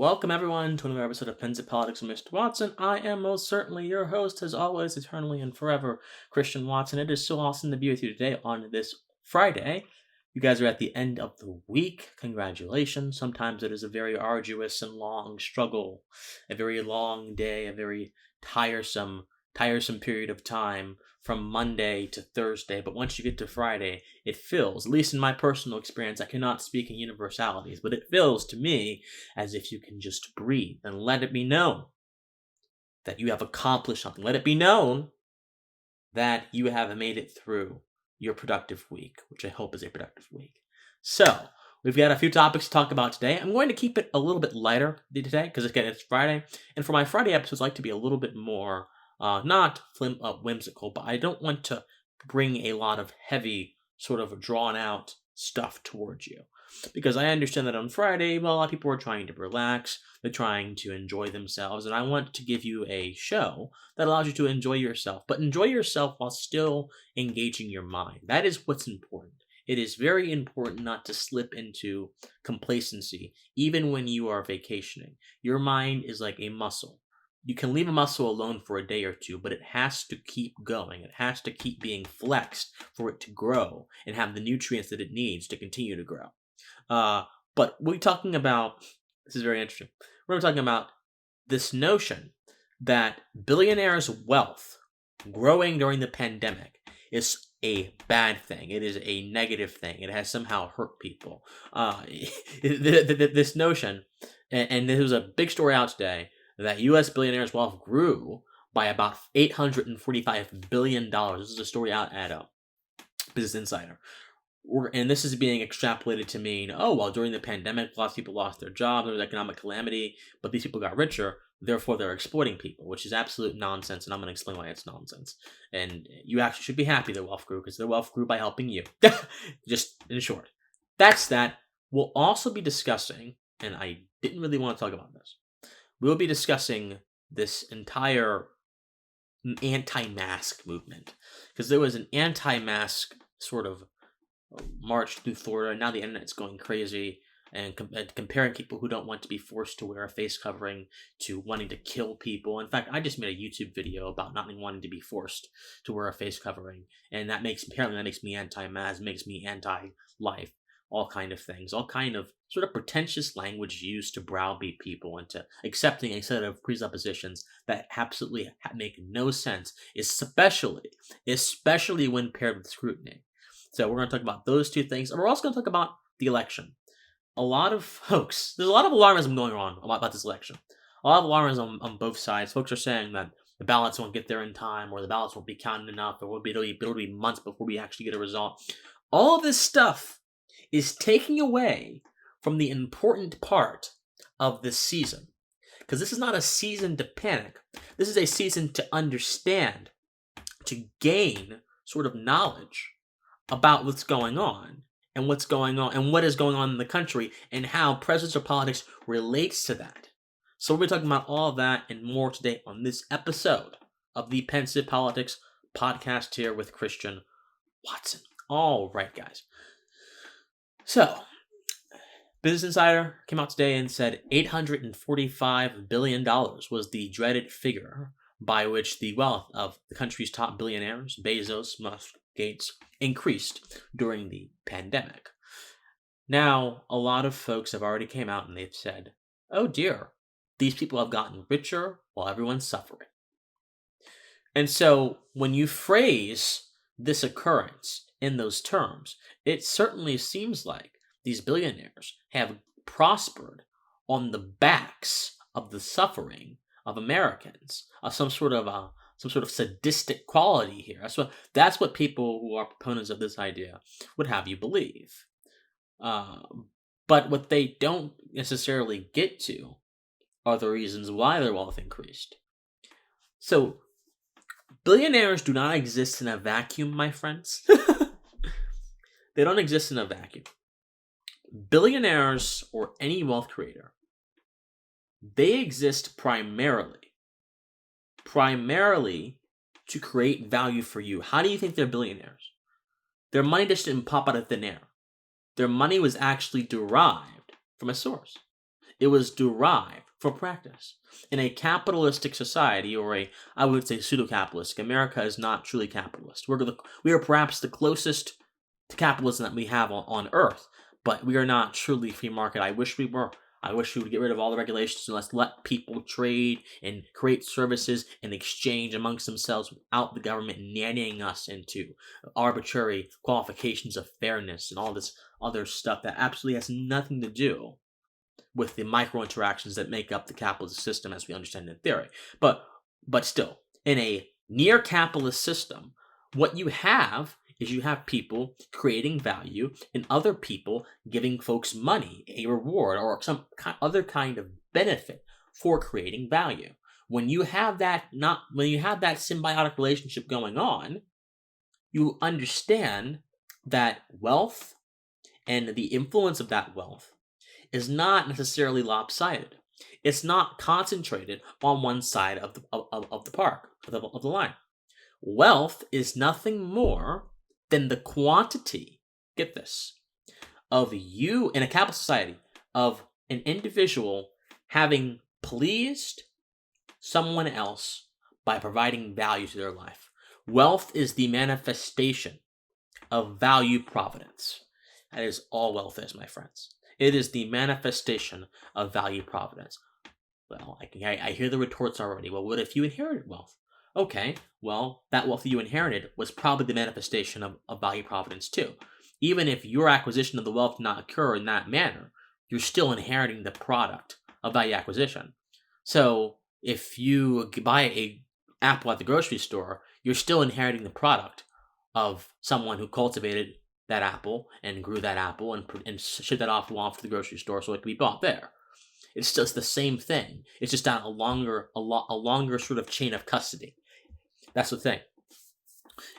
Welcome everyone to another episode of Pensive Politics with Mr. Watson. I am most certainly your host, as always, eternally and forever, Christian Watson. It is so awesome to be with you today on this Friday. You guys are at the end of the week. Congratulations. Sometimes it is a very arduous and long struggle, a very long day, a very tiresome period of time from Monday to Thursday. But once you get to Friday, it feels, at least in my personal experience, I cannot speak in universalities, but it feels to me as if you can just breathe and let it be known that you have accomplished something. Let it be known that you have made it through your productive week, which I hope is a productive week. So, we've got a few topics to talk about today. I'm going to keep it a little bit lighter today, because again, it's Friday, and for my Friday episodes, I like to be a little bit more, not whimsical, but I don't want to bring a lot of heavy, sort of drawn-out stuff towards you. Because I understand that on Friday, well, a lot of people are trying to relax, they're trying to enjoy themselves, and I want to give you a show that allows you to enjoy yourself, but enjoy yourself while still engaging your mind. That is what's important. It is very important not to slip into complacency, even when you are vacationing. Your mind is like a muscle. You can leave a muscle alone for a day or two, but it has to keep going. It has to keep being flexed for it to grow and have the nutrients that it needs to continue to grow. But we're talking about, this is very interesting, we're talking about this notion that billionaires' wealth growing during the pandemic is a bad thing. It is a negative thing. It has somehow hurt people. This notion, and there was a big story out today, that U.S. billionaires' wealth grew by about $845 billion. This is a story out at Business Insider. And this is being extrapolated to mean, oh, well, during the pandemic, lots of people lost their jobs, there was economic calamity, but these people got richer, therefore they're exploiting people, which is absolute nonsense, and I'm going to explain why it's nonsense. And you actually should be happy their wealth grew, because their wealth grew by helping you. Just in short. That's that. We'll also be discussing, and I didn't really want to talk about this, we'll be discussing this entire anti-mask movement, because there was an anti-mask sort of march through Florida, and now the internet's going crazy and comparing people who don't want to be forced to wear a face covering to wanting to kill people. In fact, I just made a YouTube video about not wanting to be forced to wear a face covering, and that makes me anti-mask, makes me anti-life, all kind of things, all kind of sort of pretentious language used to browbeat people into accepting a set of presuppositions that absolutely make no sense, especially when paired with scrutiny. So we're going to talk about those two things, and we're also going to talk about the election. A lot of folks, there's a lot of alarmism going on about this election. A lot of alarmism on both sides. Folks are saying that the ballots won't get there in time, or the ballots won't be counted enough, or it'll be months before we actually get a result. All of this stuff is taking away from the important part of this season. Because this is not a season to panic. This is a season to understand, to gain sort of knowledge about what's going on and what is going on in the country and how presidential politics relates to that. So we'll be talking about all of that and more today on this episode of the Pensive Politics podcast here with Christian Watson. All right, guys. So, Business Insider came out today and said $845 billion was the dreaded figure by which the wealth of the country's top billionaires, Bezos, Musk, Gates, increased during the pandemic. Now, a lot of folks have already came out and they've said, oh dear, these people have gotten richer while everyone's suffering. And so, when you phrase this occurrence in those terms, it certainly seems like these billionaires have prospered on the backs of the suffering of Americans, of some sort of sadistic quality here. That's what people who are proponents of this idea would have you believe. But what they don't necessarily get to are the reasons why their wealth increased. So, billionaires do not exist in a vacuum, my friends. They don't exist in a vacuum. Billionaires, or any wealth creator, they exist primarily to create value for you. How do you think they're billionaires? Their money just didn't pop out of thin air. Their money was actually derived from a source. It was derived for practice. In a capitalistic society, or I would say pseudo-capitalistic, America is not truly capitalist. We are perhaps the closest to capitalism that we have on Earth, but we are not truly free market. I wish we were. I wish we would get rid of all the regulations and let's let people trade and create services and exchange amongst themselves without the government nannying us into arbitrary qualifications of fairness and all this other stuff that absolutely has nothing to do with the micro interactions that make up the capitalist system as we understand it in theory. But still, in a near capitalist system, what you have is you have people creating value and other people giving folks money, a reward, or some other kind of benefit for creating value. When you have that symbiotic relationship going on, you understand that wealth and the influence of that wealth is not necessarily lopsided. It's not concentrated on one side of the line. Wealth is nothing more than the quantity, get this, of you in a capital society, of an individual having pleased someone else by providing value to their life. Wealth is the manifestation of value providence. That is all wealth is, my friends. It is the manifestation of value providence. Well, I hear the retorts already. Well, what if you inherited wealth? Okay, well, that wealth that you inherited was probably the manifestation of value providence too. Even if your acquisition of the wealth did not occur in that manner, you're still inheriting the product of value acquisition. So if you buy an apple at the grocery store, you're still inheriting the product of someone who cultivated that apple and grew that apple and shipped that off to the grocery store so it could be bought there. It's just the same thing. It's just on a longer sort of chain of custody. That's the thing.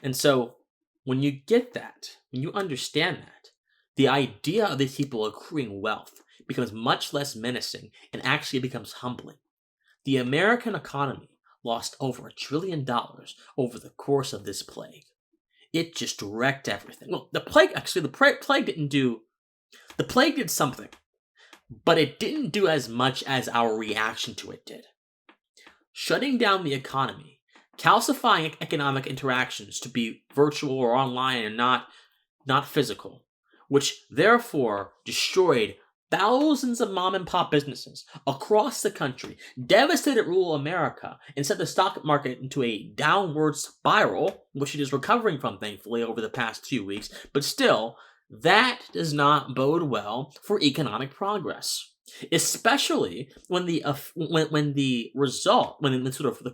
And so when you get that, when you understand that, the idea of these people accruing wealth becomes much less menacing and actually becomes humbling. The American economy lost over $1 trillion over the course of this plague. It just wrecked everything. Well, the plague did something, but it didn't do as much as our reaction to it did. Shutting down the economy, calcifying economic interactions to be virtual or online and not physical, which therefore destroyed thousands of mom and pop businesses across the country, devastated rural America, and sent the stock market into a downward spiral, which it is recovering from, thankfully, over the past few weeks. But still, that does not bode well for economic progress, especially when the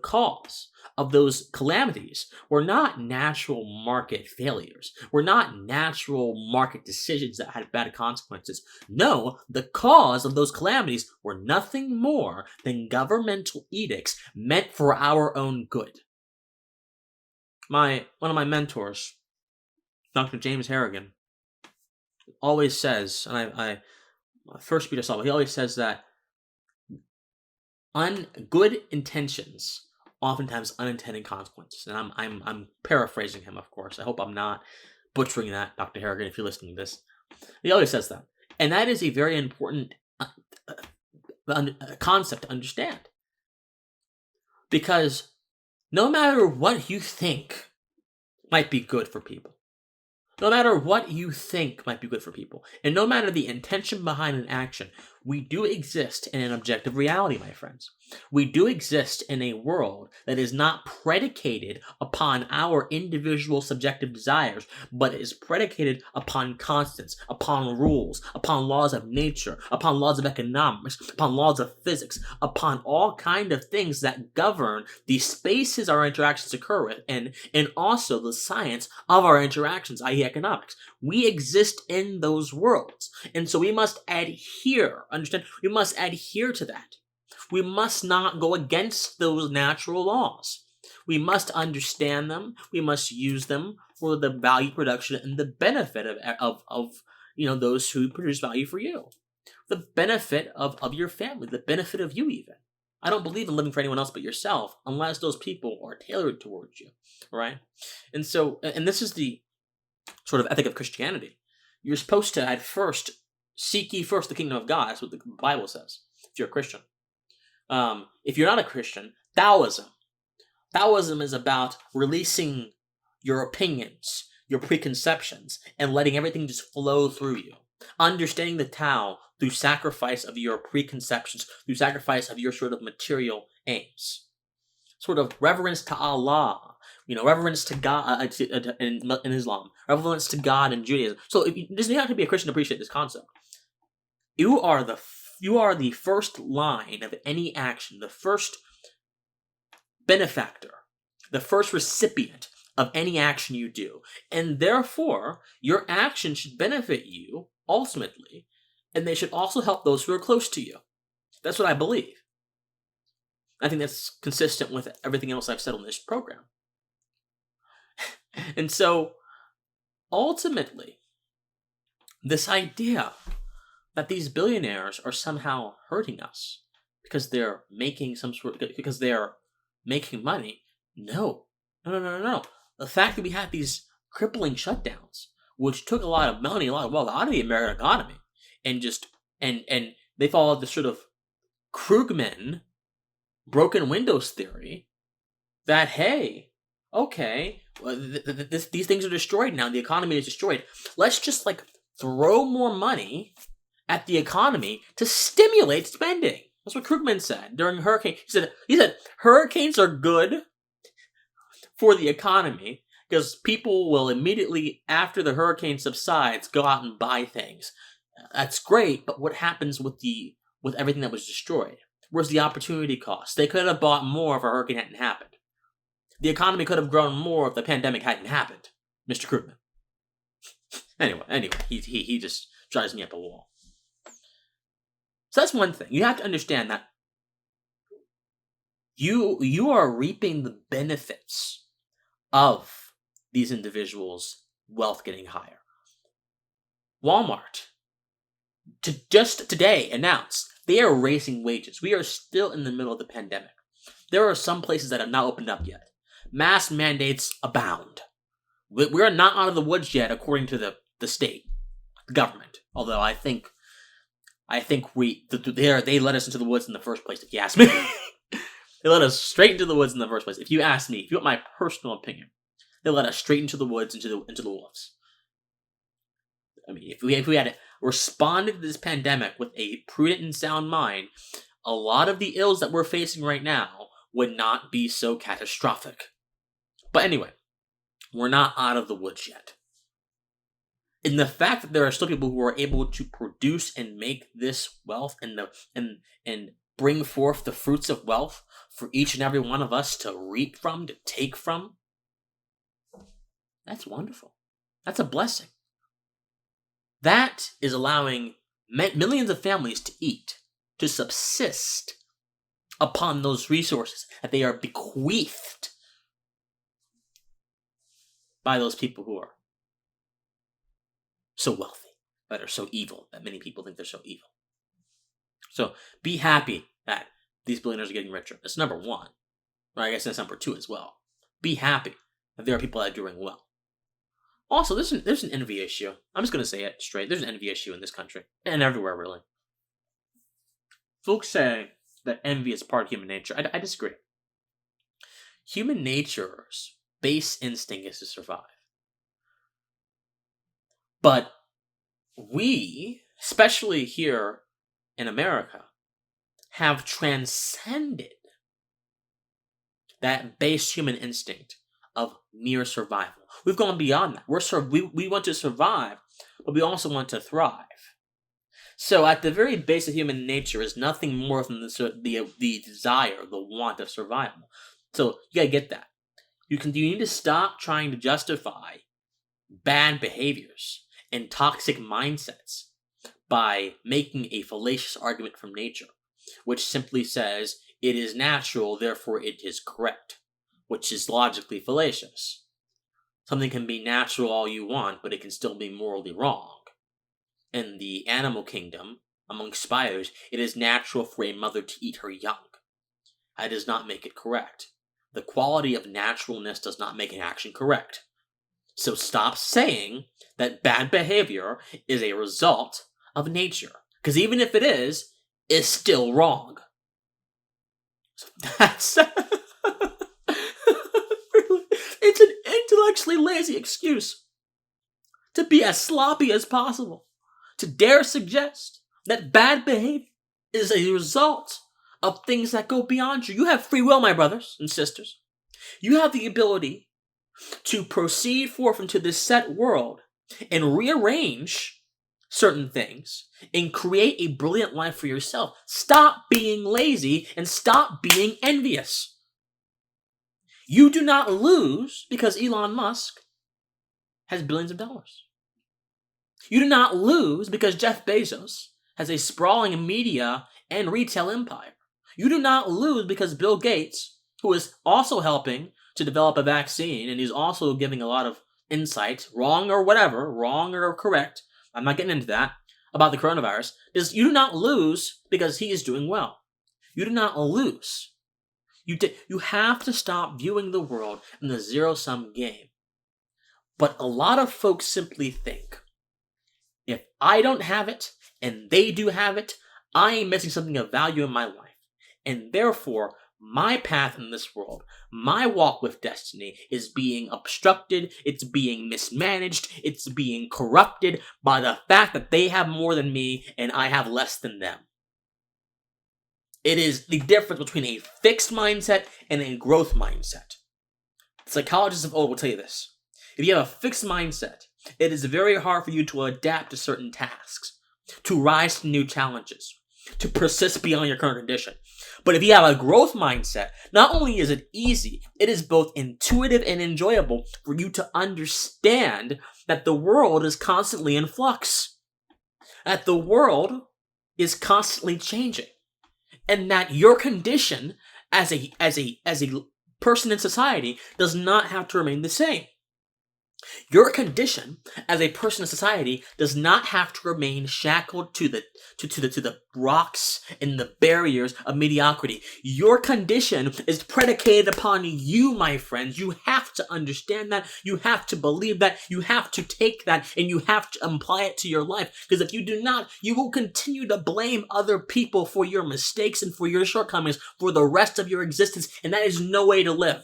cause of those calamities were not natural market failures, were not natural market decisions that had bad consequences. No, the cause of those calamities were nothing more than governmental edicts meant for our own good. One of my mentors, Dr. James Harrigan, always says, and I first speech I saw, he always says that good intentions oftentimes unintended consequences. And I'm paraphrasing him, of course. I hope I'm not butchering that, Dr. Harrigan, if you're listening to this. He always says that. And that is a very important concept to understand. Because no matter what you think might be good for people, no matter what you think might be good for people, and no matter the intention behind an action, we do exist in an objective reality, my friends. We do exist in a world that is not predicated upon our individual subjective desires, but is predicated upon constants, upon rules, upon laws of nature, upon laws of economics, upon laws of physics, upon all kind of things that govern the spaces our interactions occur with, and also the science of our interactions, i.e. economics. We exist in those worlds. And so we must adhere, understand? We must adhere to that. We must not go against those natural laws. We must understand them. We must use them for the value production and the benefit of those who produce value for you. The benefit of your family, the benefit of you even. I don't believe in living for anyone else but yourself unless those people are tailored towards you, right? And so, and this is the sort of ethic of Christianity. You're supposed to at first seek ye first the kingdom of God. That's what the Bible says. if you're a Christian. If you're not a Christian, Taoism. Taoism is about releasing your opinions, your preconceptions, and letting everything just flow through you. Understanding the Tao through sacrifice of your preconceptions, through sacrifice of your sort of material aims. Sort of reverence to Allah, reverence to God in Islam, reverence to God in Judaism. So it doesn't have to be a Christian to appreciate this concept. You are the first line of any action, the first benefactor, the first recipient of any action you do. And therefore, your action should benefit you, ultimately, and they should also help those who are close to you. That's what I believe. I think that's consistent with everything else I've said on this program. And so, ultimately, this idea that these billionaires are somehow hurting us because they're making money. No. The fact that we had these crippling shutdowns, which took a lot of money, a lot of wealth out of the American economy, and they followed the sort of Krugman broken windows theory that, hey, okay, these things are destroyed now, the economy is destroyed. Let's just throw more money at the economy to stimulate spending. That's what Krugman said during hurricane. He said hurricanes are good for the economy because people will immediately, after the hurricane subsides, go out and buy things. That's great, but what happens with everything that was destroyed? Where's the opportunity cost? They could have bought more if a hurricane hadn't happened. The economy could have grown more if the pandemic hadn't happened, Mr. Krugman. Anyway, he just drives me up a wall. So that's one thing. You have to understand that you are reaping the benefits of these individuals' wealth getting higher. Walmart just today announced they are raising wages. We are still in the middle of the pandemic. There are some places that have not opened up yet. Mask mandates abound. We are not out of the woods yet, according to the state, the government. Although I think they let us into the woods in the first place. If you ask me, they let us straight into the woods in the first place. If you ask me, if you want my personal opinion, they let us straight into the woods, into the wolves. I mean, if we had responded to this pandemic with a prudent and sound mind, a lot of the ills that we're facing right now would not be so catastrophic. But anyway, we're not out of the woods yet. And the fact that there are still people who are able to produce and make this wealth and bring forth the fruits of wealth for each and every one of us to reap from, to take from, that's wonderful. That's a blessing. That is allowing millions of families to eat, to subsist upon those resources that they are bequeathed by those people who are so wealthy, that are so evil, that many people think they're so evil. So be happy that these billionaires are getting richer. That's number one. Or I guess that's number two as well. Be happy that there are people that are doing well. Also, there's an envy issue. I'm just going to say it straight. There's an envy issue in this country. And everywhere, really. Folks say that envy is part of human nature. I disagree. Human nature's base instinct is to survive. But we, especially here in America, have transcended that base human instinct of mere survival. We've gone beyond that. We want to survive, but we also want to thrive. So at the very base of human nature is nothing more than the desire, the want of survival. So you gotta get that. You need to stop trying to justify bad behaviors and toxic mindsets by making a fallacious argument from nature, which simply says it is natural, therefore it is correct, which is logically fallacious. Something can be natural all you want, but it can still be morally wrong. In the animal kingdom, among spiders, it is natural for a mother to eat her young. That does not make it correct. The quality of naturalness does not make an action correct. So stop saying that bad behavior is a result of nature. Because even if it is, is still wrong. So that's it's an intellectually lazy excuse to be as sloppy as possible, to dare suggest that bad behavior is a result of things that go beyond you. You have free will, my brothers and sisters. You have the ability to proceed forth into this set world and rearrange certain things and create a brilliant life for yourself. Stop being lazy and stop being envious. You do not lose because Elon Musk has billions of dollars. You do not lose because Jeff Bezos has a sprawling media and retail empire. You do not lose because Bill Gates, who is also helping to develop a vaccine and he's also giving a lot of insight, wrong or whatever, wrong or correct, I'm not getting into that, about the coronavirus, is you do not lose because he is doing well. You do not lose. You have to stop viewing the world in the zero-sum game. But a lot of folks simply think, if I don't have it, and they do have it, I am missing something of value in my life. And therefore, my path in this world, my walk with destiny, is being obstructed, it's being mismanaged, it's being corrupted by the fact that they have more than me and I have less than them. It is the difference between a fixed mindset and a growth mindset. Psychologists of old will tell you this. If you have a fixed mindset, it is very hard for you to adapt to certain tasks, to rise to new challenges, to persist beyond your current condition. But if you have a growth mindset, not only is it easy, it is both intuitive and enjoyable for you to understand that the world is constantly in flux, that the world is constantly changing, and that your condition as a person in society does not have to remain the same. Your condition as a person in society does not have to remain shackled to the rocks and the barriers of mediocrity. Your condition is predicated upon you, my friends. You have to understand that. You have to believe that. You have to take that and you have to apply it to your life. Because if you do not, you will continue to blame other people for your mistakes and for your shortcomings for the rest of your existence. And that is no way to live.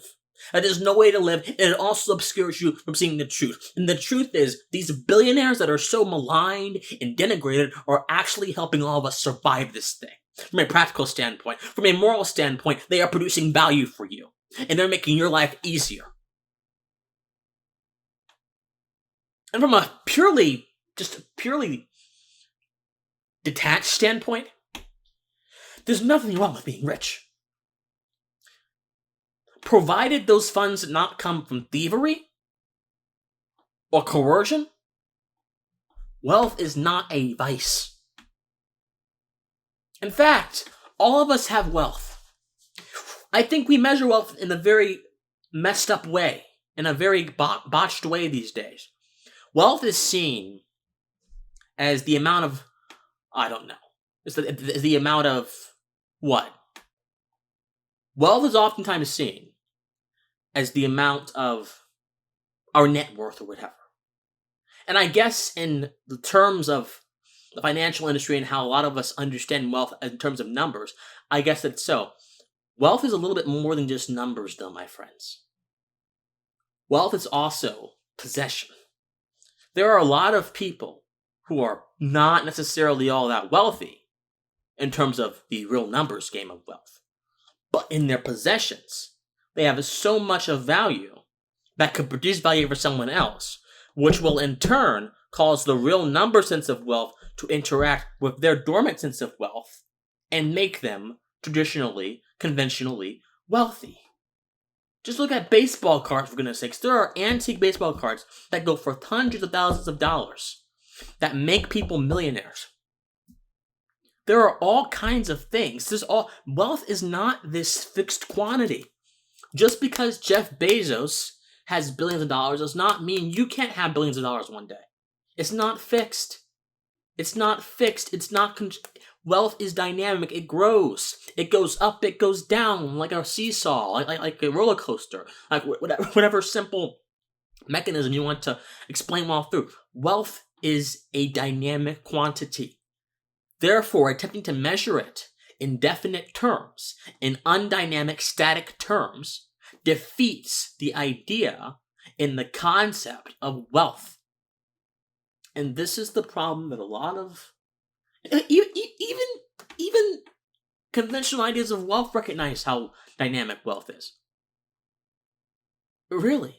That is no way to live, and it also obscures you from seeing the truth. And the truth is, these billionaires that are so maligned and denigrated are actually helping all of us survive this thing. From a practical standpoint, from a moral standpoint, they are producing value for you, and they're making your life easier. And from a purely detached standpoint, there's nothing wrong with being rich. Provided those funds did not come from thievery or coercion, wealth is not a vice. In fact, all of us have wealth. I think we measure wealth in a very messed up way, in a very botched way these days. Wealth is seen as the amount of, I don't know, it's the amount of what? Wealth is oftentimes seen as the amount of our net worth or whatever. And I guess in the terms of the financial industry and how a lot of us understand wealth in terms of numbers, I guess that's so. Wealth is a little bit more than just numbers, though, my friends. Wealth is also possession. There are a lot of people who are not necessarily all that wealthy in terms of the real numbers game of wealth. But in their possessions, they have so much of value that could produce value for someone else, which will in turn cause the real number sense of wealth to interact with their dormant sense of wealth and make them traditionally, conventionally wealthy. Just look at baseball cards, for goodness sakes. There are antique baseball cards that go for hundreds of thousands of dollars that make people millionaires. There are all kinds of things. Wealth is not this fixed quantity. Just because Jeff Bezos has billions of dollars does not mean you can't have billions of dollars one day. It's not fixed. It's not fixed. Wealth is dynamic. It grows. It goes up. It goes down like a seesaw, like a roller coaster, like whatever simple mechanism you want to explain wealth through. Wealth is a dynamic quantity. Therefore, attempting to measure it in definite terms, in undynamic static terms, defeats the idea in the concept of wealth. And this is the problem that a lot of even conventional ideas of wealth recognize how dynamic wealth is. Really.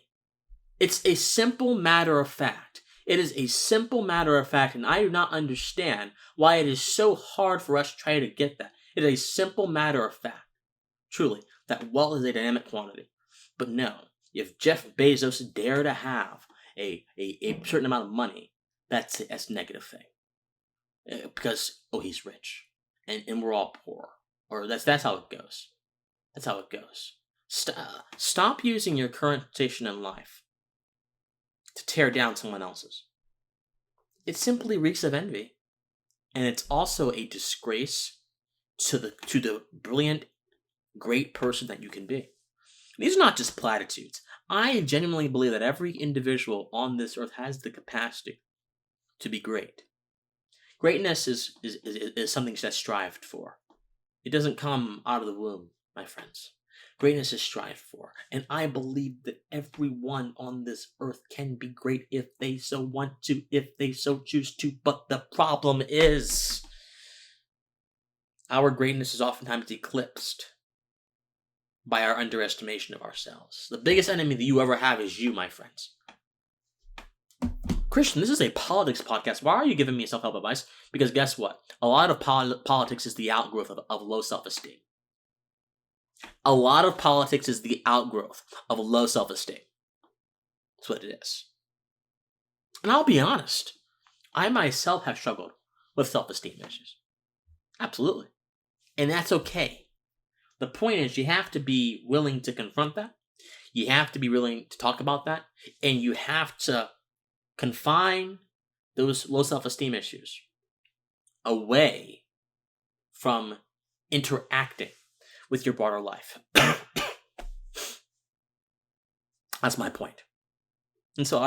It's a simple matter of fact. It is a simple matter of fact, and I do not understand why it is so hard for us to try to get that. It is a simple matter of fact, truly, that wealth is a dynamic quantity. But no, if Jeff Bezos dare to have a certain amount of money, that's a negative thing. Because, he's rich, and we're all poor. Or that's how it goes. That's how it goes. Stop using your current station in life to tear down someone else's. It simply reeks of envy. And it's also a disgrace to the brilliant, great person that you can be. These are not just platitudes. I genuinely believe that every individual on this earth has the capacity to be great. Greatness is something that's strived for. It doesn't come out of the womb, my friends. Greatness is strived for. And I believe that everyone on this earth can be great if they so want to, if they so choose to. But the problem is, our greatness is oftentimes eclipsed by our underestimation of ourselves. The biggest enemy that you ever have is you, my friends. Christian, this is a politics podcast. Why are you giving me self-help advice? Because guess what? A lot of politics is the outgrowth of low self-esteem. A lot of politics is the outgrowth of low self-esteem. That's what it is. And I'll be honest, I myself have struggled with self-esteem issues. Absolutely. And that's okay. The point is, you have to be willing to confront that. You have to be willing to talk about that. And you have to confine those low self-esteem issues away from interacting with your broader life. That's my point. And so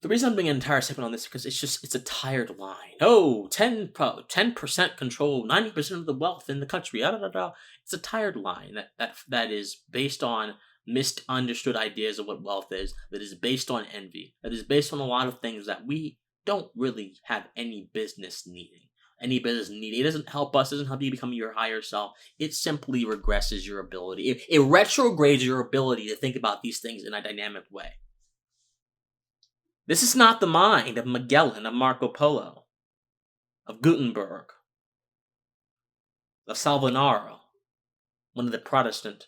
the reason I'm doing an entire segment on this is because it's a tired line. 10% control 90% of the wealth in the country. It's a tired line that is based on misunderstood ideas of what wealth is, that is based on envy, that is based on a lot of things that we don't really have any business needing. It doesn't help us, it doesn't help you become your higher self. It simply regresses your ability. It retrogrades your ability to think about these things in a dynamic way. This is not the mind of Magellan, of Marco Polo, of Gutenberg, of Salvonaro, one of the Protestant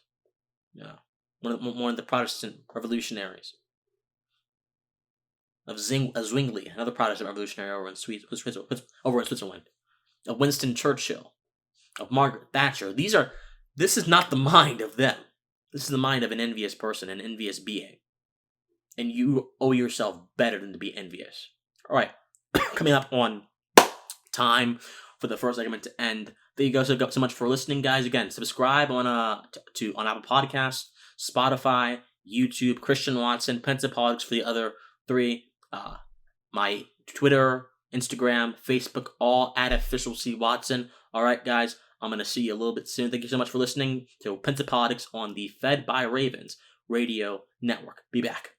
revolutionaries, of Zwingli, another Protestant revolutionary over in Switzerland, of Winston Churchill, of Margaret Thatcher. This is not the mind of them. This is the mind of an envious person, an envious being. And you owe yourself better than to be envious. All right, coming up on time for the first segment to end. Thank you guys so much for listening, guys. Again, subscribe on Apple Podcasts, Spotify, YouTube, Christian Watson, Pensive Politics for the other three. My Twitter, Instagram, Facebook, all at Official C. Watson. All right, guys, I'm going to see you a little bit soon. Thank you so much for listening to Pensive Politics on the Fed by Ravens radio network. Be back.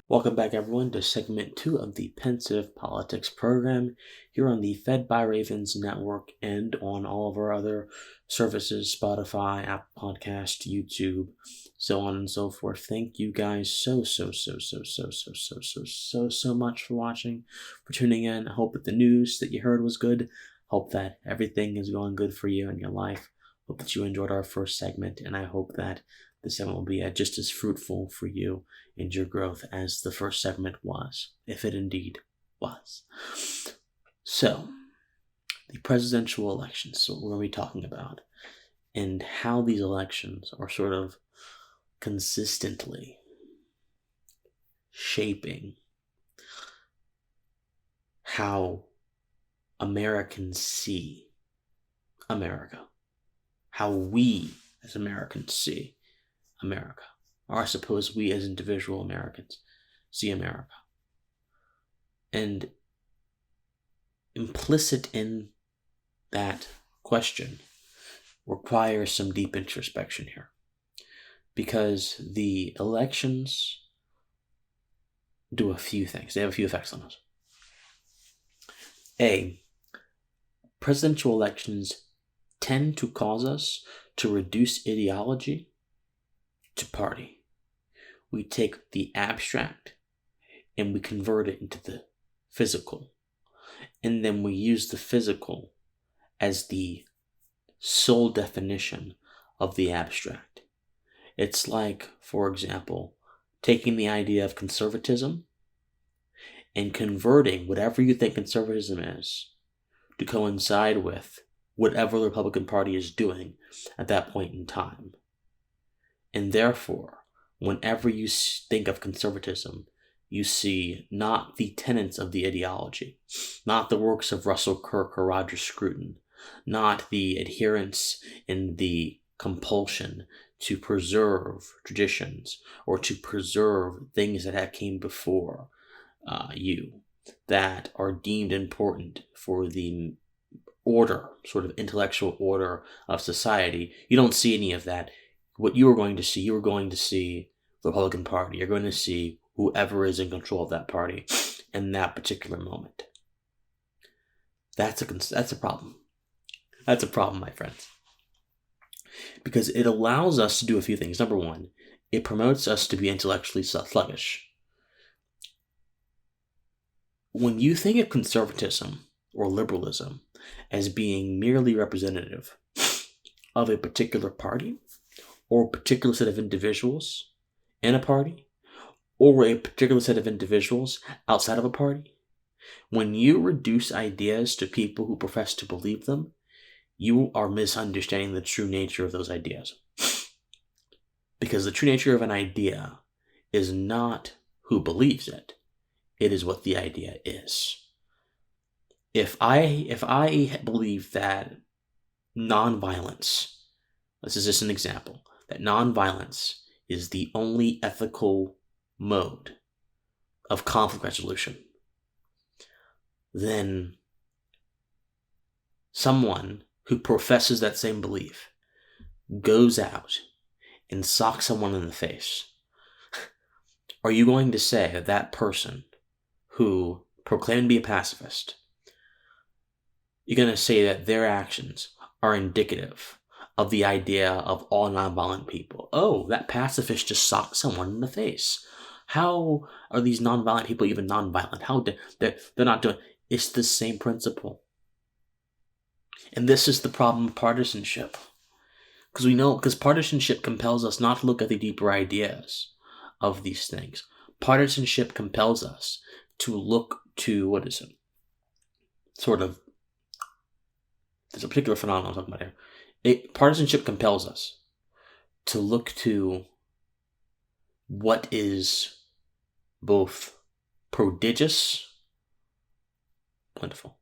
Welcome back, everyone, to segment 2 of the Pensive Politics program here on the Fed by Ravens network and on all of our other services, Spotify, Apple Podcast, YouTube, so on and so forth. Thank you guys so much for watching, for tuning in. I hope that the news that you heard was good. Hope that everything is going good for you in your life. Hope that you enjoyed our first segment, and I hope that the segment will be just as fruitful for you and your growth as the first segment was, if it indeed was. So, the presidential elections, so what we're going to be talking about, and how these elections are sort of consistently shaping how Americans see America, how we as Americans see America, or I suppose we as individual Americans see America. And implicit in that question requires some deep introspection here, because the elections do a few things. They have a few effects on us. A, presidential elections tend to cause us to reduce ideology to party. We take the abstract and we convert it into the physical. And then we use the physical as the sole definition of the abstract. It's like, for example, taking the idea of conservatism and converting whatever you think conservatism is to coincide with whatever the Republican Party is doing at that point in time. And therefore, whenever you think of conservatism, you see not the tenets of the ideology, not the works of Russell Kirk or Roger Scruton, not the adherence in the compulsion to preserve traditions or to preserve things that came before you that are deemed important for the order, sort of intellectual order of society. You don't see any of that. What you are going to see the Republican Party. You're going to see whoever is in control of that party in that particular moment. That's a problem. That's a problem, my friends. Because it allows us to do a few things. Number one, it promotes us to be intellectually sluggish. When you think of conservatism or liberalism as being merely representative of a particular party or a particular set of individuals in a party or a particular set of individuals outside of a party, when you reduce ideas to people who profess to believe them, you are misunderstanding the true nature of those ideas. Because the true nature of an idea is not who believes it. It is what the idea is. If I believe that nonviolence, this is just an example, that nonviolence is the only ethical mode of conflict resolution, then someone who professes that same belief goes out and socks someone in the face. Are you going to say that that person who proclaimed to be a pacifist, you're going to say that their actions are indicative of the idea of all nonviolent people? Oh, that pacifist just socked someone in the face. How are these nonviolent people even nonviolent? They're not doing. It's the same principle. And this is the problem of partisanship. Because partisanship compels us not to look at the deeper ideas of these things. Partisanship compels us to look to, there's a particular phenomenon I'm talking about here. Partisanship compels us to look to what is both prodigious, plentiful,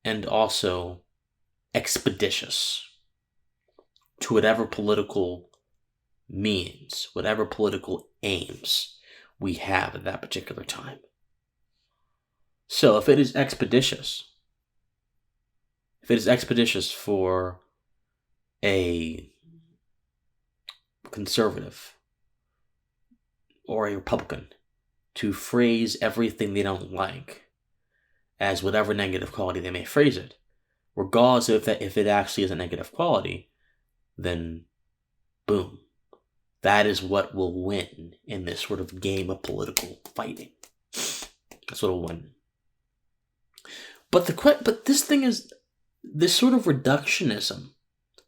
and also expeditious to whatever political means, whatever political aims we have at that particular time. So if it is expeditious for a conservative or a Republican to phrase everything they don't like as whatever negative quality they may phrase it, regardless of if it actually is a negative quality, then boom. That is what will win in this sort of game of political fighting. That's what will win. But this thing is this sort of reductionism,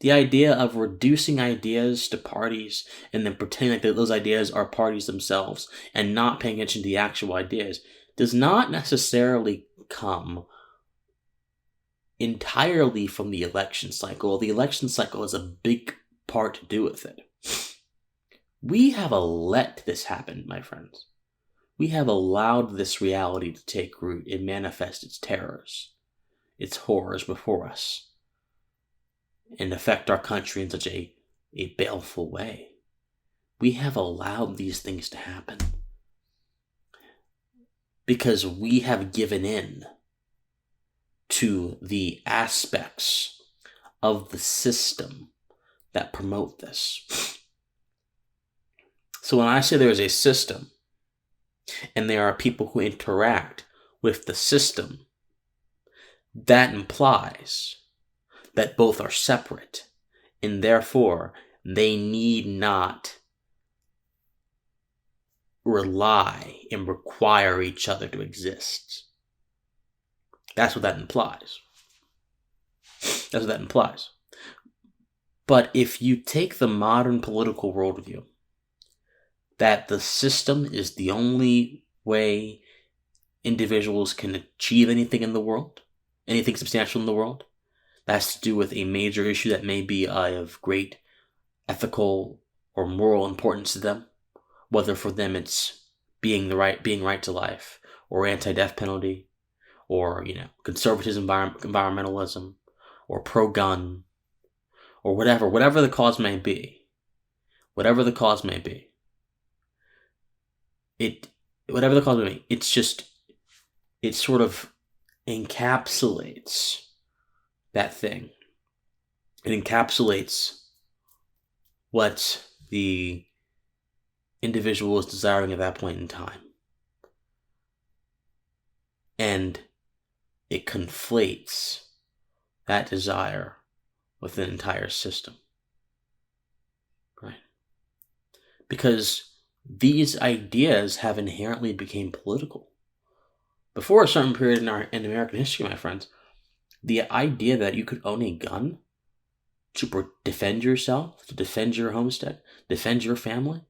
the idea of reducing ideas to parties and then pretending that those ideas are parties themselves and not paying attention to the actual ideas, does not necessarily come entirely from the election cycle. The election cycle has a big part to do with it. We have let this happen, my friends. We have allowed this reality to take root and manifest its terrors, its horrors before us. and affect our country in such a baleful way. We have allowed these things to happen because we have given in to the aspects of the system that promote this. So when I say there is a system and there are people who interact with the system, that implies that both are separate, and therefore they need not rely and require each other to exist. That's what that implies. That's what that implies. But if you take the modern political worldview, that the system is the only way individuals can achieve anything in the world, anything substantial in the world, that has to do with a major issue that may be of great ethical or moral importance to them, whether for them it's being right to life, or anti-death penalty, or conservatism, environmentalism, or pro-gun, or whatever the cause may be. Whatever the cause may be. It sort of encapsulates that thing. It encapsulates what the individual is desiring at that point in time. And it conflates that desire with an entire system. Right? Because these ideas have inherently become political. Before a certain period in American history, my friends, the idea that you could own a gun to defend yourself, to defend your homestead, defend your family,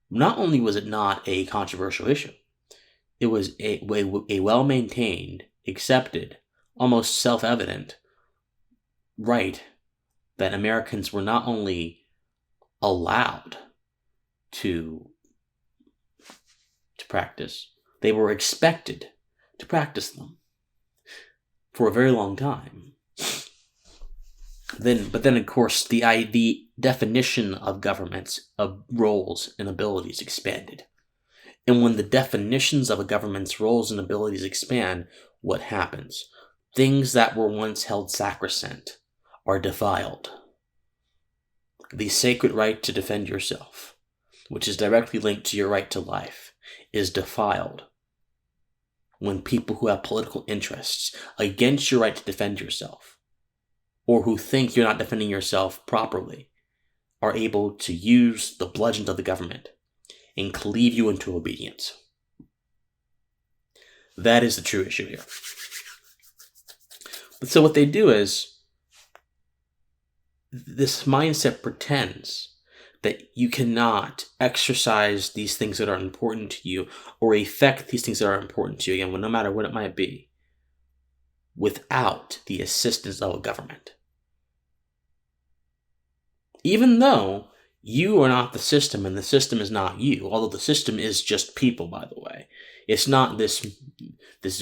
not only was it not a controversial issue, it was a well-maintained, accepted, almost self-evident right that Americans were not only allowed to practice, they were expected to practice them for a very long time. But then, of course, the definition of governments, of roles and abilities expanded. And when the definitions of a government's roles and abilities expand, what happens? Things that were once held sacrosanct are defiled. The sacred right to defend yourself, which is directly linked to your right to life, is defiled when people who have political interests against your right to defend yourself, or who think you're not defending yourself properly, are able to use the bludgeon of the government and cleave you into obedience. That is the true issue here. But so what they do is, this mindset pretends that you cannot exercise these things that are important to you, or affect these things that are important to you, again, no matter what it might be, without the assistance of a government. Even though you are not the system and the system is not you, although the system is just people, by the way. It's not this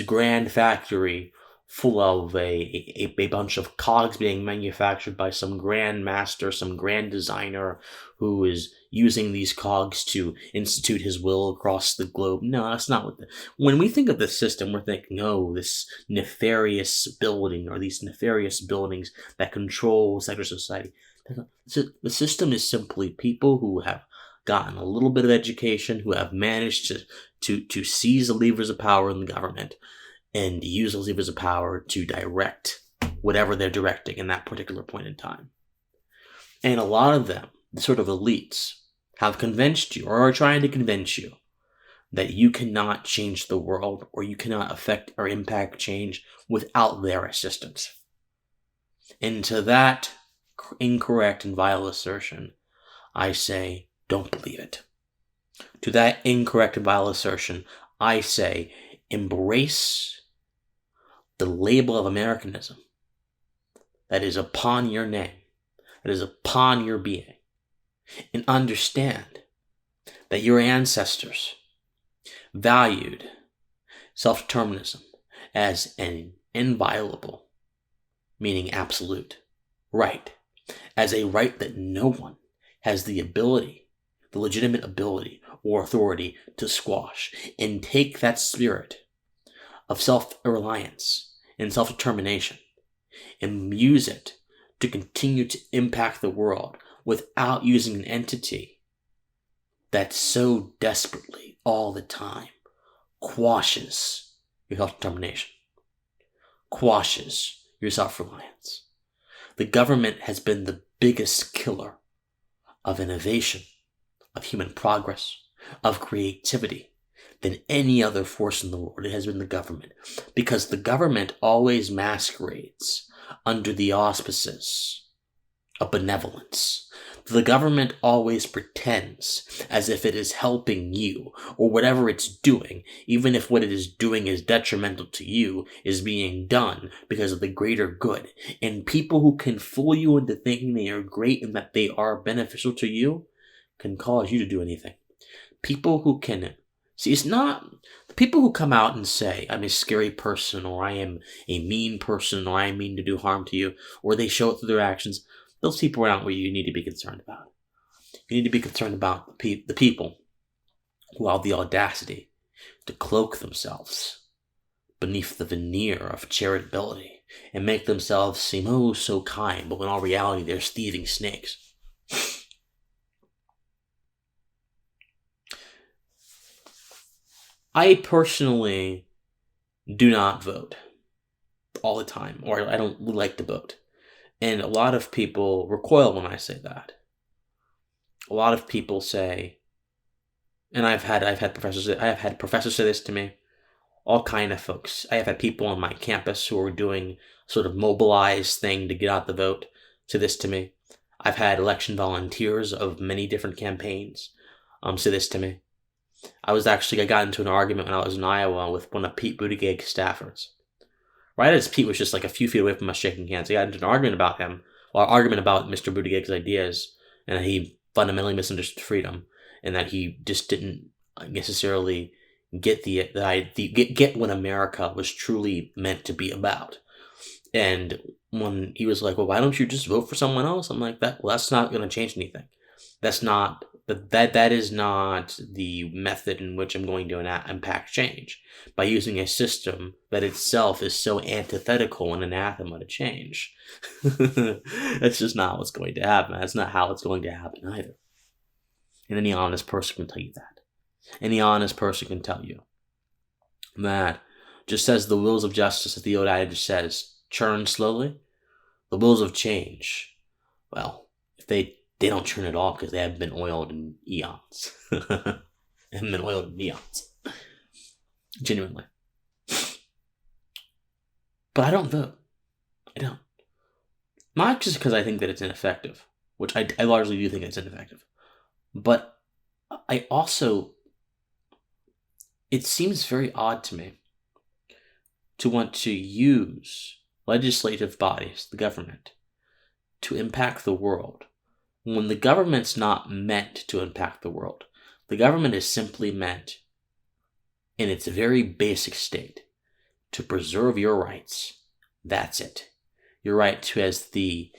grand factory full of a bunch of cogs being manufactured by some grand master, some grand designer who is using these cogs to institute his will across the globe. No, that's not what when we think of the system, we're thinking, this nefarious building, or these nefarious buildings that control sectors of society. The system is simply people who have gotten a little bit of education, who have managed to seize the levers of power in the government and use those levers of power to direct whatever they're directing in that particular point in time. And a lot of them, the sort of elites, have convinced you, or are trying to convince you, that you cannot change the world, or you cannot affect or impact change without their assistance. And to that incorrect and vile assertion, I say, don't believe it. To that incorrect and vile assertion, I say, embrace the label of Americanism that is upon your name, that is upon your being, and understand that your ancestors valued self-determinism as an inviolable, meaning absolute, right as a right that no one has the ability, the legitimate ability or authority to squash, and take that spirit of self-reliance and self-determination and use it to continue to impact the world without using an entity that so desperately all the time quashes your self-determination, quashes your self-reliance. The government has been the biggest killer of innovation, of human progress, of creativity than any other force in the world. It has been the government, because the government always masquerades under the auspices of benevolence. The government always pretends as if it is helping you, or whatever it's doing, even if what it is doing is detrimental to you, is being done because of the greater good. And people who can fool you into thinking they are great and that they are beneficial to you can cause you to do anything. People who can see, it's not the people who come out and say, I'm a scary person, or I am a mean person, or I mean to do harm to you, or they show it through their actions. Those people are not what you need to be concerned about. You need to be concerned about the people who have the audacity to cloak themselves beneath the veneer of charitability and make themselves seem oh so kind, but in all reality they're thieving snakes. I personally do not vote all the time, or I don't like to vote. And a lot of people recoil when I say that. A lot of people say, and I have had professors say this to me, all kind of folks. I have had people on my campus who are doing sort of mobilized thing to get out the vote say this to me. I've had election volunteers of many different campaigns say this to me. I got into an argument when I was in Iowa with one of Pete Buttigieg's staffers. Right as Pete was just like a few feet away from us shaking hands, I got into an argument about him, argument about Mr. Buttigieg's ideas, and that he fundamentally misunderstood freedom, and that he just didn't necessarily get get what America was truly meant to be about. And when he was like, "Well, why don't you just vote for someone else?" I'm like, that's not going to change anything. That is not the method in which I'm going to impact change, by using a system that itself is so antithetical and anathema to change. That's just not what's going to happen. That's not how it's going to happen either. And any honest person can tell you that. Any honest person can tell you that just as the wheels of justice, as the old adage says, churn slowly, the wheels of change, well, if they don't churn at all because they haven't been oiled in eons. Genuinely. But I don't vote. I don't. Not just because I think that it's ineffective, which I largely do think it's ineffective. But I also, it seems very odd to me to want to use legislative bodies, the government, to impact the world, when the government's not meant to impact the world. The government is simply meant, in its very basic state, to preserve your rights. That's it. Your right to, as the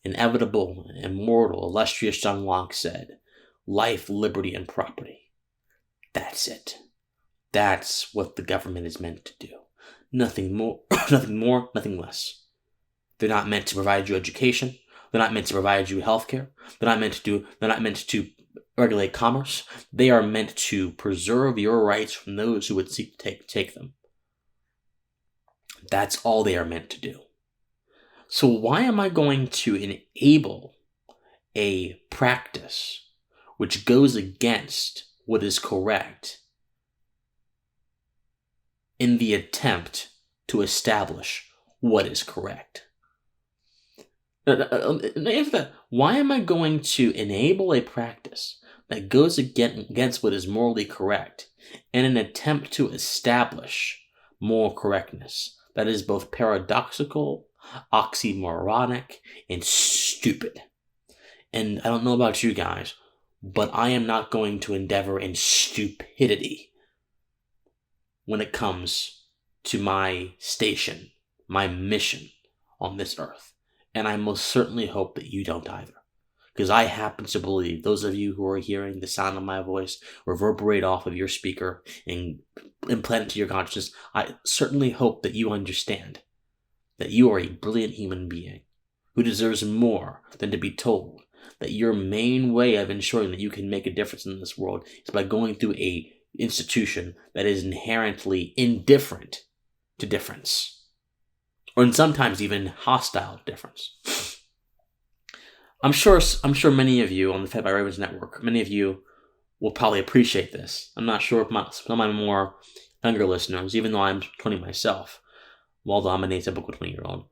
inevitable, immortal, illustrious John Locke said, life, liberty, and property. That's it. That's what the government is meant to do. Nothing more, nothing more, nothing less. They're not meant to provide you education. They're not meant to provide you healthcare. They're not meant to regulate commerce. They are meant to preserve your rights from those who would seek to take them. That's all they are meant to do. So why am I going to enable a practice which goes against what is correct in the attempt to establish what is correct? Why am I going to enable a practice that goes against what is morally correct in an attempt to establish moral correctness that is both paradoxical, oxymoronic, and stupid? And I don't know about you guys, but I am not going to endeavor in stupidity when it comes to my station, my mission on this earth. And I most certainly hope that you don't either. Because I happen to believe those of you who are hearing the sound of my voice reverberate off of your speaker and implant into your consciousness, I certainly hope that you understand that you are a brilliant human being who deserves more than to be told that your main way of ensuring that you can make a difference in this world is by going through a institution that is inherently indifferent to difference, or sometimes even hostile to difference. I'm sure many of you on the Fed by Ravens network, many of you will probably appreciate this. I'm not sure if some of my more younger listeners, even though I'm 20 myself, although I'm an atypical 20-year-old.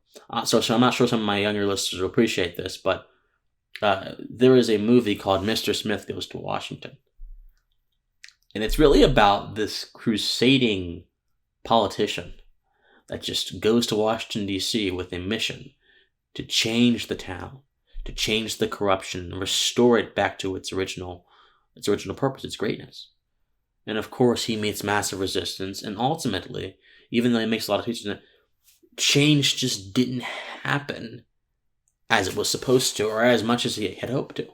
So I'm not sure some of my younger listeners will appreciate this, but there is a movie called Mr. Smith Goes to Washington. And it's really about this crusading politician that just goes to Washington, D.C. with a mission to change the town, to change the corruption and restore it back to its original purpose, its greatness. And of course, he meets massive resistance, and ultimately, even though he makes a lot of speeches, change just didn't happen as it was supposed to, or as much as he had hoped to.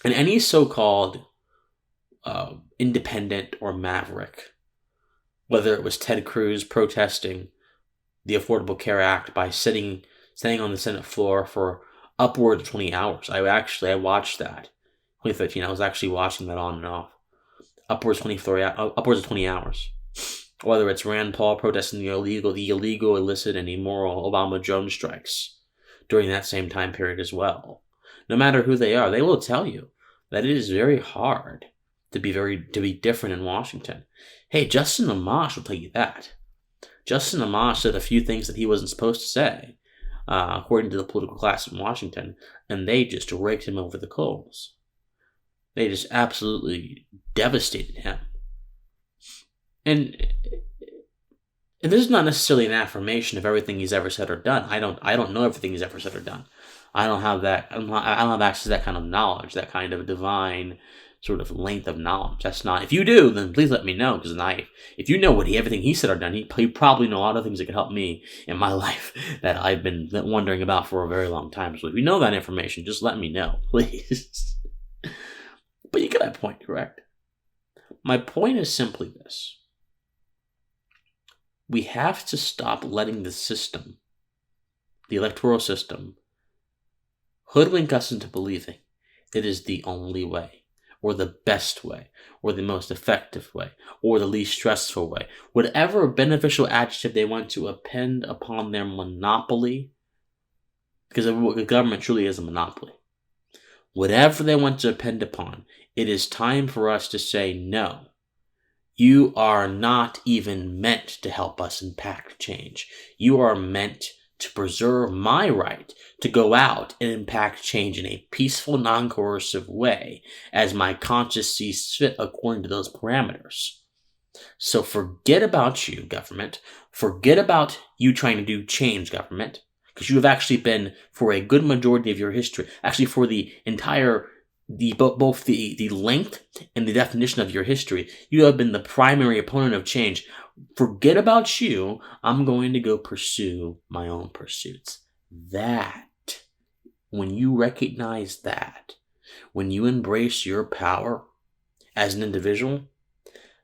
And any so-called independent or maverick, whether it was Ted Cruz protesting the Affordable Care Act by staying on the Senate floor for upwards of 20 hours. I watched that. 2013, I was actually watching that on and off. Upwards of 20 hours. Whether it's Rand Paul protesting the illegal, illicit, and immoral Obama drone strikes during that same time period as well. No matter who they are, they will tell you that it is very hard to be different in Washington. Hey, Justin Amash will tell you that. Justin Amash said a few things that he wasn't supposed to say, according to the political class in Washington, and they just raked him over the coals. They just absolutely devastated him. And this is not necessarily an affirmation of everything he's ever said or done. I don't know everything he's ever said or done. I don't have access to that kind of knowledge, that kind of divine sort of length of knowledge. That's not. If you do, then please let me know, because if you know everything he said or done, he probably know a lot of things that could help me in my life that I've been wondering about for a very long time. So if you know that information, just let me know, please. But you get my point, correct? My point is simply this. We have to stop letting the system, the electoral system, hoodwink us into believing it is the only way, or the best way, or the most effective way, or the least stressful way. Whatever beneficial adjective they want to append upon their monopoly, because the government truly is a monopoly. Whatever they want to append upon, it is time for us to say no. You are not even meant to help us impact change. You are meant to preserve my right to go out and impact change in a peaceful, non-coercive way as my conscience sees fit according to those parameters. So forget about you, government. Forget about you trying to do change, government, because you have actually been, for a good majority of your history, actually for the entire both the length and the definition of your history, you have been the primary opponent of change. Forget about you. I'm going to go pursue my own pursuits. When you recognize that, when you embrace your power as an individual,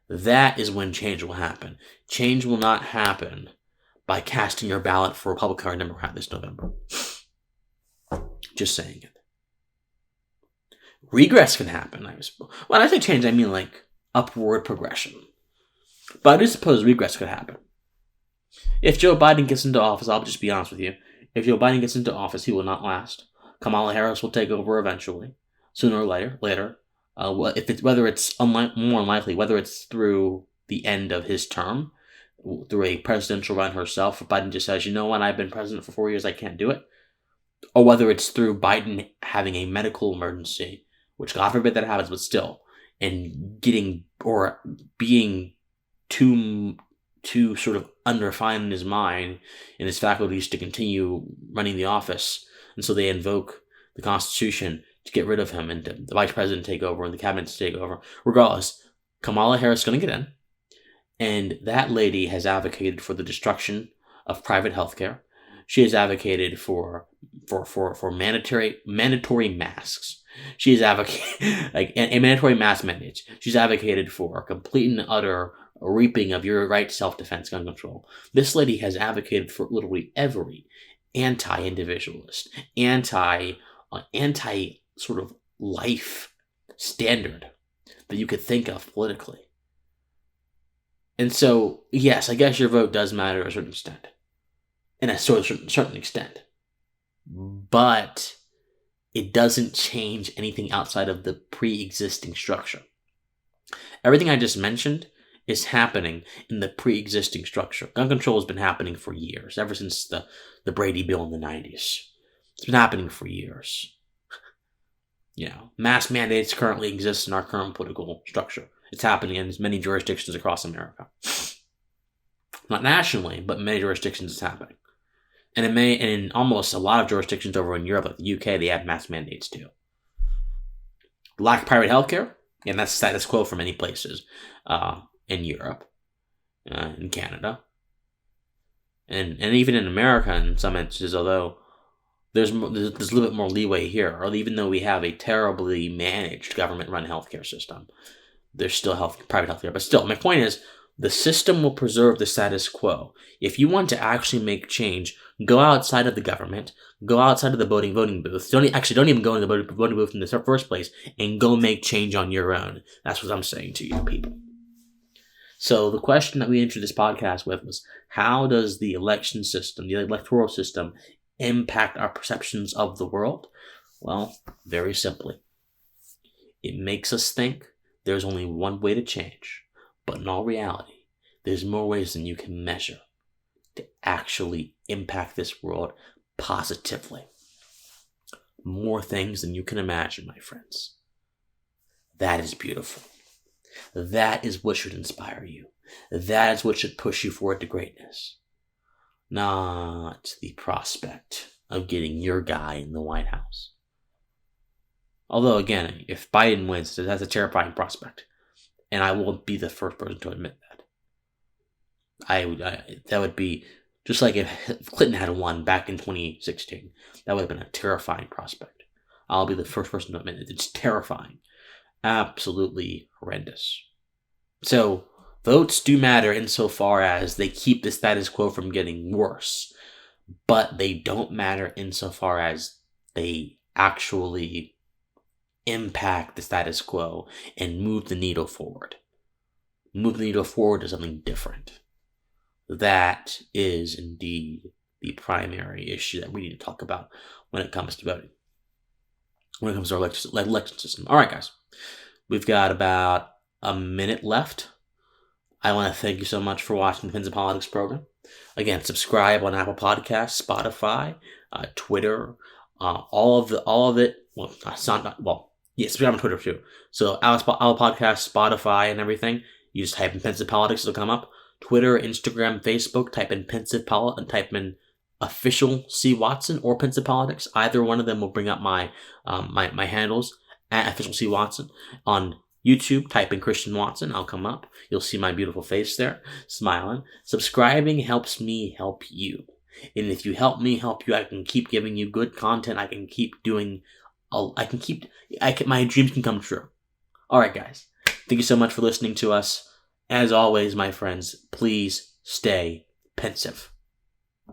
that is when change will happen. Change will not happen by casting your ballot for Republican or Democrat this November. Just saying it. Regress can happen. When I say change, I mean like upward progression. But I do suppose regress could happen. If Joe Biden gets into office, I'll just be honest with you. If Joe Biden gets into office, he will not last. Kamala Harris will take over eventually, sooner or later. Whether it's more unlikely, whether it's through the end of his term, through a presidential run herself, if Biden just says, you know what, I've been president for 4 years, I can't do it. Or whether it's through Biden having a medical emergency, which God forbid that happens, but still, and being too sort of unrefined in his mind and his faculties to continue running the office. And so they invoke the Constitution to get rid of him and the vice president to take over and the cabinet to take over. Regardless, Kamala Harris is going to get in. And that lady has advocated for the destruction of private health care. She has advocated for mandatory masks. She has advocated like a mandatory mask mandate. She's advocated for complete and utter reaping of your right to self-defense, gun control. This lady has advocated for literally every anti-individualist, anti sort of life standard that you could think of politically. And so, yes, I guess your vote does matter to a certain extent. In a certain extent. But it doesn't change anything outside of the pre-existing structure. Everything I just mentioned is happening in the pre-existing structure. Gun control has been happening for years, ever since the Brady Bill in the 90s. It's been happening for years. Mask mandates currently exist in our current political structure. It's happening in many jurisdictions across America. Not nationally, but in many jurisdictions it's happening. And in almost a lot of jurisdictions over in Europe, like the UK, they have mask mandates too. Lack of private healthcare, and that's status quo for many places in Europe, in Canada, and even in America in some instances. Although there's a little bit more leeway here, or even though we have a terribly managed government-run healthcare system, there's still private healthcare. But still, my point is, the system will preserve the status quo. If you want to actually make change, go outside of the government, go outside of the voting booth. Don't even go into the voting booth in the first place, and go make change on your own. That's what I'm saying to you people. So the question that we entered this podcast with was, how does the election system, the electoral system, impact our perceptions of the world? Well, very simply. It makes us think there's only one way to change. But in all reality, there's more ways than you can measure to actually impact this world positively. More things than you can imagine, my friends. That is beautiful. That is what should inspire you. That is what should push you forward to greatness. Not the prospect of getting your guy in the White House. Although, again, if Biden wins, that's a terrifying prospect. And I won't be the first person to admit that. That would be just like if Clinton had won back in 2016. That would have been a terrifying prospect. I'll be the first person to admit it. It's terrifying. Absolutely horrendous. So, votes do matter insofar as they keep the status quo from getting worse. But they don't matter insofar as they actually impact the status quo and move the needle forward. Move the needle forward to something different. That is indeed the primary issue that we need to talk about when it comes to voting. When it comes to our election system. All right, guys. We've got about a minute left. I want to thank you so much for watching the Pensive Politics program. Again, subscribe on Apple Podcasts, Spotify, Twitter, all of it. Subscribe on Twitter too. So Apple Podcasts, Spotify, and everything. You just type in Pensive Politics, it'll come up. Twitter, Instagram, Facebook, type in Pensive Politics and type in official C. Watson or Pensive Politics. Either one of them will bring up my my handles at official C. Watson. On YouTube, type in Christian Watson. I'll come up. You'll see my beautiful face there, smiling. Subscribing helps me help you. And if you help me help you, I can keep giving you good content. I can keep doing... my dreams can come true. Alright, guys. Thank you so much for listening to us. As always, my friends, please stay pensive.